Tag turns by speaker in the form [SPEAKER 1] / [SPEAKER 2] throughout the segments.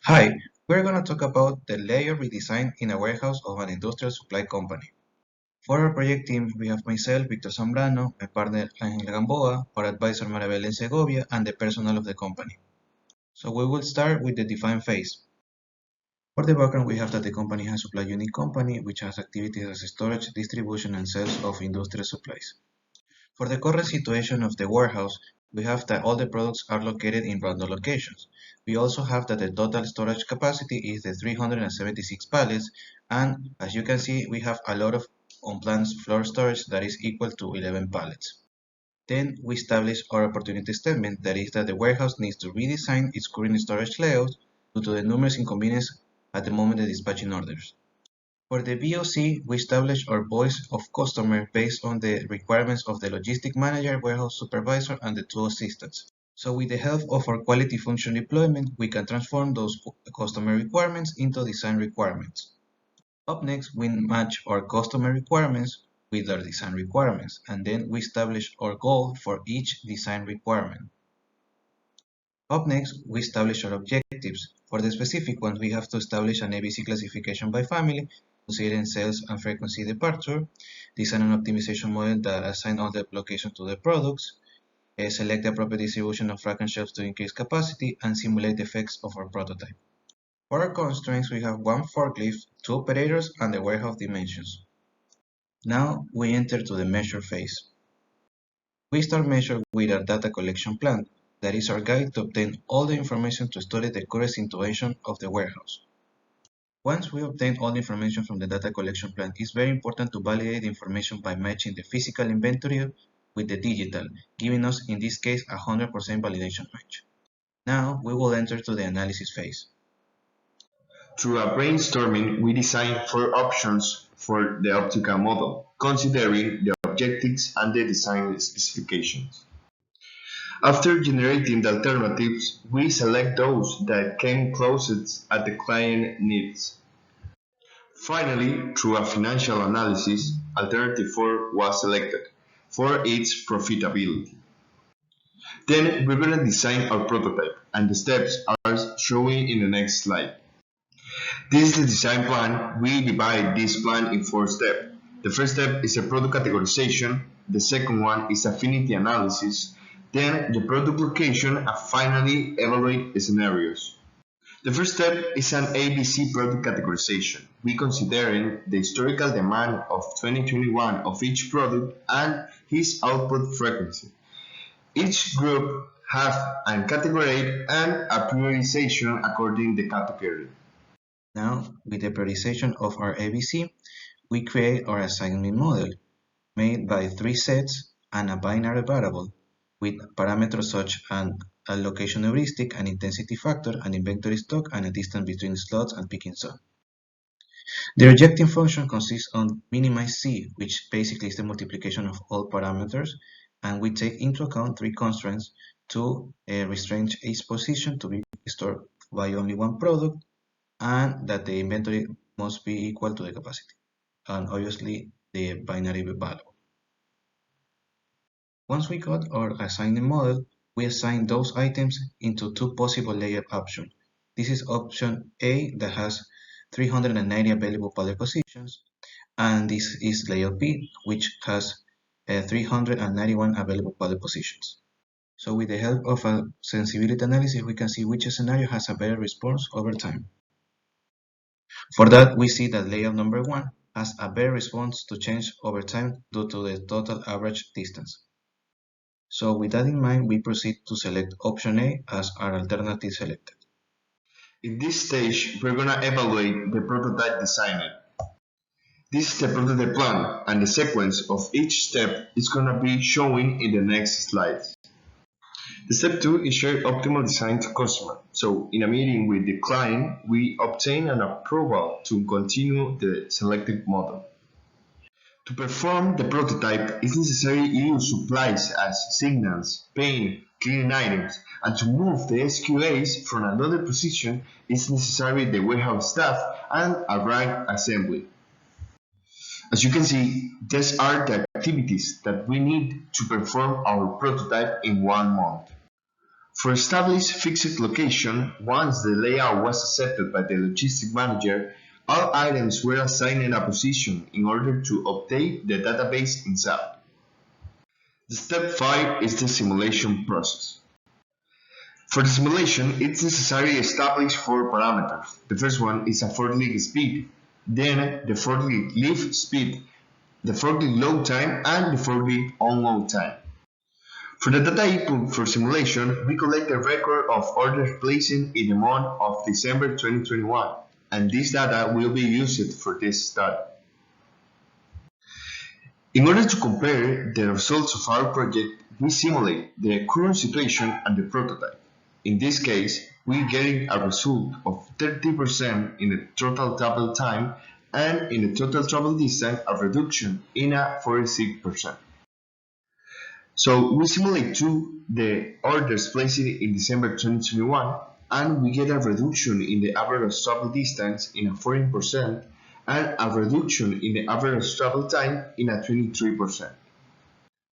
[SPEAKER 1] Hi, we're going to talk about the layout redesign in a warehouse of an industrial supply company. For our project team, we have myself, Víctor Zambrano, my partner Ángel Gamboa, our advisor Marabel Segovia, and the personnel of the company. So we will start with the define phase. For the background, we have that the company has a supply unit company, which has activities as storage, distribution, and sales of industrial supplies. For the current situation of the warehouse, we have that all the products are located in random locations. We also have that the total storage capacity is the 376 pallets, and as you can see, we have a lot of unplanned floor storage that is equal to 11 pallets. Then we establish our opportunity statement, that is that the warehouse needs to redesign its current storage layout due to the numerous inconveniences at the moment of dispatching orders. For the VOC, we establish our voice of customer based on the requirements of the logistic manager, warehouse supervisor, and the two assistants. So with the help of our quality function deployment, we can transform those customer requirements into design requirements. Up next, we match our customer requirements with our design requirements, and then we establish our goal for each design requirement. Up next, we establish our objectives. For the specific ones, we have to establish an ABC classification by family, considering sales and frequency departure, design an optimization model that assign all the locations to the products, select the appropriate distribution of rack and shelves to increase capacity, and simulate the effects of our prototype. For our constraints, we have one forklift, two operators, and the warehouse dimensions. Now we enter to the measure phase. We start measure with our data collection plan. That is our guide to obtain all the information to study the current situation of the warehouse. Once we obtain all the information from the data collection plan, it's very important to validate the information by matching the physical inventory with the digital, giving us, in this case, a 100% validation match. Now, we will enter to the analysis phase.
[SPEAKER 2] Through a brainstorming, we designed four options for the optical model, considering the objectives and the design specifications. After generating the alternatives, we select those that came closest at the client needs. Finally, through a financial analysis, alternative 4 was selected for its profitability. Then we're going to design our prototype, and the steps are showing in the next slide. This is the design plan. We divide this plan in 4 steps. The first step is a product categorization, the second one is affinity analysis, then the product location, and finally evaluate scenarios. The first step is an ABC product categorization. We considering the historical demand of 2021 of each product and his output frequency. Each group have a category and a prioritization according to the category.
[SPEAKER 1] Now, with the prioritization of our ABC, we create our assignment model, made by 3 sets and a binary variable, with parameters such as a location heuristic, an intensity factor, an inventory stock, and a distance between slots and picking zone. The rejecting function consists on minimize C, which basically is the multiplication of all parameters, and we take into account 3 constraints to restrain each position to be stored by only one product, and that the inventory must be equal to the capacity, and obviously the binary value. Once we got our assignment model, we assign those items into 2 possible layout options. This is option A that has 390 available pallet positions, and this is layout B, which has 391 available pallet positions. So with the help of a sensibility analysis, we can see which scenario has a better response over time. For that, we see that layout number 1 has a better response to change over time due to the total average distance. So with that in mind, we proceed to select option A as our alternative selected.
[SPEAKER 2] In this stage, we're going to evaluate the prototype design. This is the prototype plan, and the sequence of each step is going to be showing in the next slides. The step 2 is share optimal design to customer. So in a meeting with the client, we obtain an approval to continue the selected model. To perform the prototype, it's necessary to use supplies as signals, paint, cleaning items, and to move the SQAs from another position, it's necessary the warehouse staff and a rack assembly. As you can see, these are the activities that we need to perform our prototype in 1 month. For established fixed location, once the layout was accepted by the logistic manager, all items were assigned a position in order to update the database in SAP. The step 5 is the simulation process. For the simulation, it's necessary to establish 4 parameters. The first one is a forklift speed, then the forklift lift speed, the forklift load time, and the forklift unload time. For the data input for simulation, we collect a record of orders placed in the month of December 2021, and this data will be used for this study. In order to compare the results of our project, we simulate the current situation and the prototype. In this case, we get a result of 30% in the total travel time and in the total travel distance a reduction in a 46%. So we simulate the orders placed in December 2021 and we get a reduction in the average travel distance in a 14% and a reduction in the average travel time in a 23%.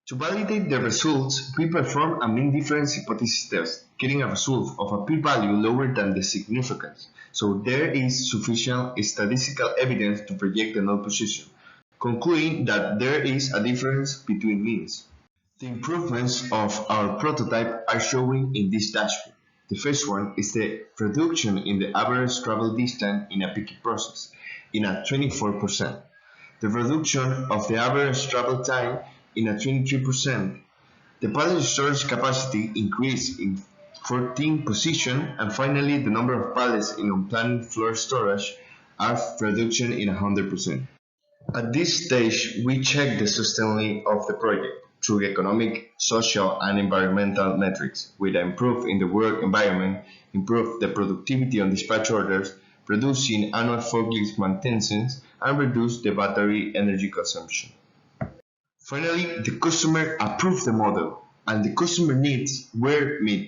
[SPEAKER 2] To validate the results, we perform a mean difference hypothesis test, getting a result of a p-value lower than the significance, so there is sufficient statistical evidence to project the null position, concluding that there is a difference between means. The improvements of our prototype are shown in this dashboard. The first one is the reduction in the average travel distance in a picking process, in a 24%. The reduction of the average travel time in a 23%. The pallet storage capacity increased in 14 positions, and finally the number of pallets in unplanned floor storage are reduction in 100%. At this stage, we check the sustainability of the project through economic, social, and environmental metrics, with improvement in the work environment, improve the productivity on dispatch orders, reducing annual forklift maintenance, and reduce the battery energy consumption. Finally, the customer approved the model, and the customer needs were met.